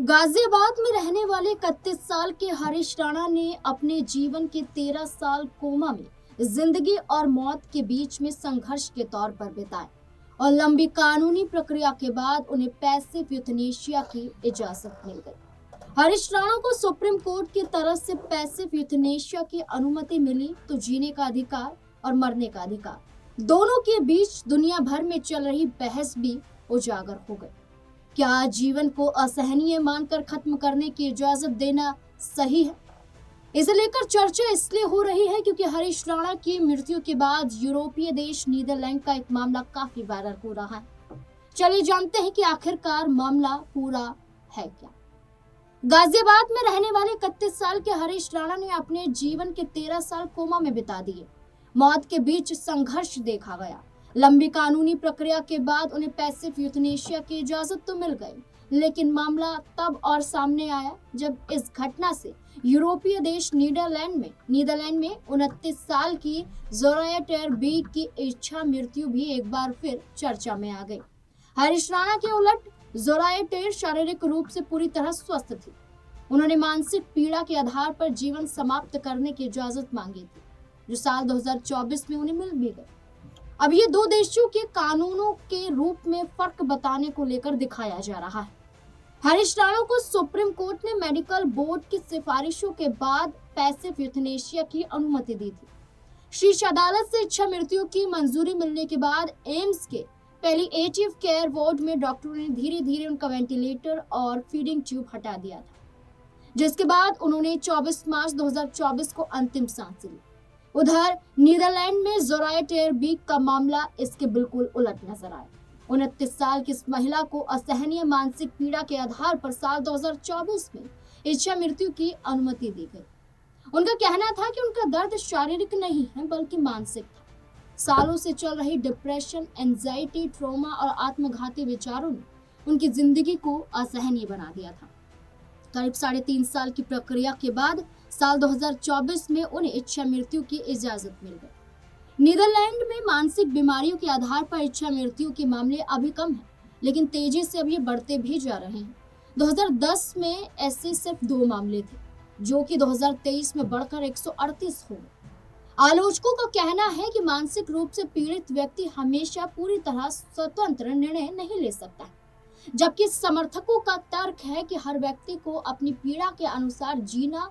गाजियाबाद में रहने वाले 31 साल के हरीश राणा ने अपने जीवन के 13 साल कोमा में जिंदगी और मौत के बीच में संघर्ष के तौर पर बिताए और लंबी कानूनी प्रक्रिया के बाद उन्हें पैसिव यूथनेशिया की इजाजत मिल गई। हरीश राणा को सुप्रीम कोर्ट की तरफ से पैसिव यूथनेशिया की अनुमति मिली तो जीने का अधिकार और मरने का अधिकार दोनों के बीच दुनिया भर में चल रही बहस भी उजागर हो गई। क्या जीवन को असहनीय मानकर खत्म करने की इजाजत देना सही है? इसे लेकर चर्चा इसलिए हो रही है क्योंकि हरीश राणा की मृत्यु के बाद यूरोपीय देश नीदरलैंड का एक मामला काफी वायरल हो रहा है। चलिए जानते हैं कि आखिरकार मामला पूरा है क्या। गाजियाबाद में रहने वाले 31 साल के हरीश राणा ने अपने जीवन के 13 साल कोमा में बिता दिए। मौत के बीच संघर्ष देखा गया। लंबी कानूनी प्रक्रिया के बाद उन्हें पैसिव यूथनेशिया की इजाजत तो मिल गई, लेकिन मामला तब और सामने आया जब इस घटना से यूरोपीय देश नीदरलैंड में 29 साल की जोराया टेरबीक की इच्छा मृत्यु भी एक बार फिर चर्चा में आ गई। हरीश राणा के उलट जोराया टेर शारीरिक रूप से पूरी तरह स्वस्थ थी। उन्होंने मानसिक पीड़ा के आधार पर जीवन समाप्त करने की इजाजत मांगी थी, जो साल 2024 में उन्हें मिल भी गई। अब ये दो देशों के कानूनों के रूप में फर्क बताने को लेकर दिखाया जा रहा है। हरीश राणा को सुप्रीम कोर्ट ने मेडिकल बोर्ड की सिफारिशों के बाद पैसिव यूथनेशिया की अनुमति दी थी। शीर्ष अदालत से इच्छा मृत्यु की मंजूरी मिलने के बाद एम्स के पैलिएटिव केयर वार्ड में डॉक्टरों ने धीरे धीरे उनका वेंटिलेटर और फीडिंग ट्यूब हटा दिया था, जिसके बाद उन्होंने 24 मार्च 2024 को अंतिम सांस ली। उधर नीदरलैंड में जोराया टेरबीक का मामला इसके बिल्कुल उलट नजर आया। 29 साल की इस महिला को असहनीय मानसिक पीड़ा के आधार पर साल 2024 में इच्छा मृत्यु की अनुमति दी गई। उनका कहना था कि उनका दर्द शारीरिक नहीं है बल्कि मानसिक था। सालों से चल रही डिप्रेशन, एंजाइटी, ट्रॉमा और आत्मघाती विचारों ने उनकी जिंदगी को असहनीय बना दिया था। करीब 3.5 साल की प्रक्रिया के बाद साल 2024 में उन्हें इच्छा मृत्यु की इजाजत मिल गई। नीदरलैंड में मानसिक बीमारियों के आधार पर इच्छा मृत्यु के मामले अभी कम हैं, लेकिन तेजी से अब ये बढ़ते भी जा रहे हैं। 2010 में ऐसे सिर्फ 2 मामले थे, जो कि 2023 में बढ़कर 138 हो गए। आलोचकों का कहना है कि मानसिक रूप से पीड़ित व्यक्ति हमेशा पूरी तरह स्वतंत्र निर्णय नहीं ले सकता, जबकि समर्थकों का तर्क है कि हर व्यक्ति को अपनी पीड़ा के अनुसार जीना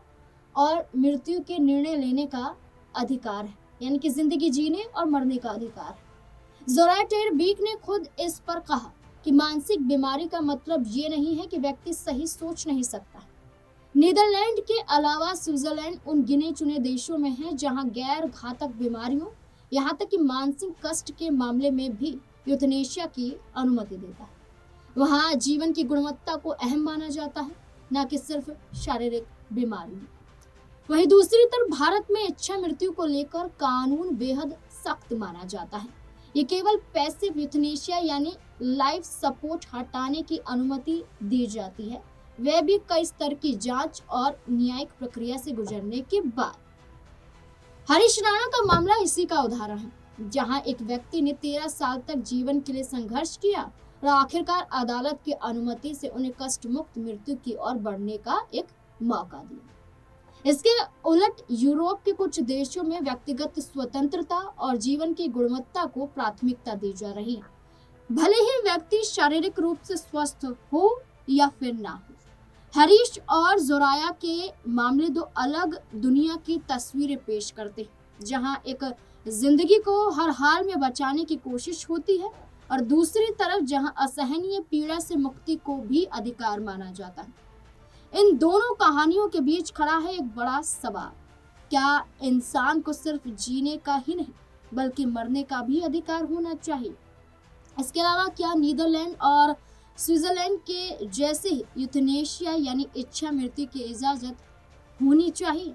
और मृत्यु के निर्णय लेने का अधिकार है, यानी कि जिंदगी जीने और मरने का अधिकार है। जोराया टेरबीक ने खुद इस पर कहा कि मानसिक बीमारी का मतलब ये नहीं है कि व्यक्ति सही सोच नहीं सकता है। नीदरलैंड के अलावा स्विट्जरलैंड उन गिने चुने देशों में है जहां गैर घातक बीमारियों, यहाँ तक कि मानसिक कष्ट के मामले में भी यूथनेशिया की अनुमति देता है। वहाँ जीवन की गुणवत्ता को अहम माना जाता है, न कि सिर्फ शारीरिक बीमारी। वहीं दूसरी तरफ भारत में इच्छा मृत्यु को लेकर कानून बेहद सख्त माना जाता है। ये केवल पैसिव यूथनेशिया यानी लाइफ सपोर्ट हटाने की अनुमति दी जाती है, वह भी कई स्तर की जांच और न्यायिक प्रक्रिया से गुजरने के बाद। हरीश राणा का मामला इसी का उदाहरण है, जहां एक व्यक्ति ने 13 साल तक जीवन के लिए संघर्ष किया और आखिरकार अदालत की अनुमति से उन्हें कष्ट मुक्त मृत्यु की ओर बढ़ने का एक मौका दिया। इसके उलट यूरोप के कुछ देशों में व्यक्तिगत स्वतंत्रता और जीवन की गुणवत्ता को प्राथमिकता दी जा रही है, भले ही व्यक्ति शारीरिक रूप से स्वस्थ हो या फिर ना हो। हरीश और जोराया के मामले 2 अलग दुनिया की तस्वीरें पेश करते हैं, जहां एक जिंदगी को हर हाल में बचाने की कोशिश होती है और दूसरी तरफ जहां असहनीय पीड़ा से मुक्ति को भी अधिकार माना जाता है। इन दोनों कहानियों के बीच खड़ा है एक बड़ा सवाल, क्या इंसान को सिर्फ जीने का ही नहीं बल्कि मरने का भी अधिकार होना चाहिए? इसके अलावा क्या नीदरलैंड और स्विट्जरलैंड के जैसे यूथनेशिया यानी इच्छा मृत्यु की इजाजत होनी चाहिए?